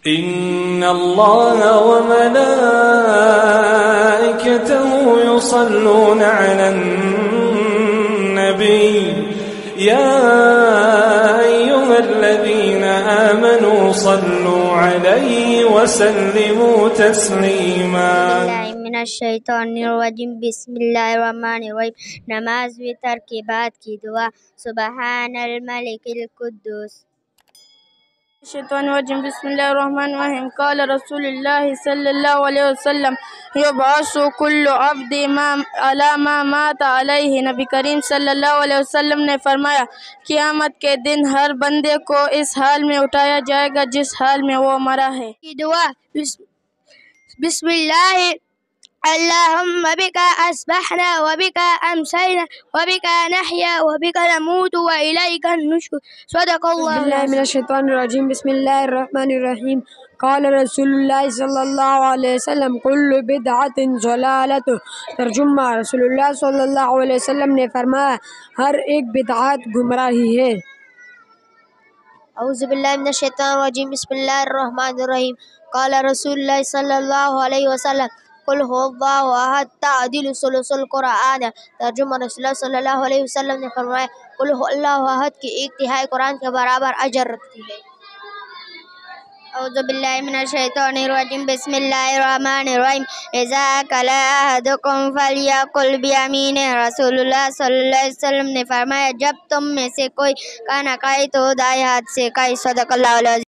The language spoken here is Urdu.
إن الله وملائكته يصلون على النبي يا أيها الذين آمنوا صلوا عليه وسلموا تسليما. من الشیطان الرجیم بسم اللہ الرحمن الرحیم. نماز وطر کے بعد کی دعا. سبحان الملک القدوس. الشیطان الرجیم بسم اللہ الرحمن الرحیم. قال رسول اللہ صلی اللہ علیہ وسلم یبعث کل عبد علی ما مات علیہ. نبی کریم صلی اللہ علیہ وسلم نے فرمایا قیامت کے دن ہر بندے کو اس حال میں اٹھایا جائے گا جس حال میں وہ مرا ہے. دعا. بسم اللہ اللہم بکا اسبحنا وبکا امسینا وبکا نحیا وبکا نموت والیک النشور. صدق اللہ. بسم اللہ من الشیطان الرجیم بسم اللہ الرحمن الرحیم. قال رسول اللہ صلی اللہ علیہ وسلم کل بدعت ضلالت. ترجمہ رسول اللہ صلی اللہ علیہ وسلم نے فرمایا ہر ایک بدعت گمراہی ہے. اعوذ باللہ من الشیطان الرجیم بسم اللہ الرحمن الرحیم. قال رسول اللہ صلی اللہ علیہ وسلم قل هو اللہ احد تعدل ثلث القرآن. ترجمہ رسول اللہ صلی اللہ علیہ وسلم نے فرمایا قل هو اللہ احد کی ایک تہائی قرآن کے برابر اجر رکھتی ہے. اعوذ باللہ من الشیطان الرجیم بسم اللہ الرحمن الرحیم. اذا کل احدکم فلیقل بیمینہ. رسول اللہ صلی اللہ علیہ وسلم نے فرمایا جب تم میں سے کوئی کھانا کھائے تو دائیں ہاتھ سے کھائے. صدق اللہ العظیم.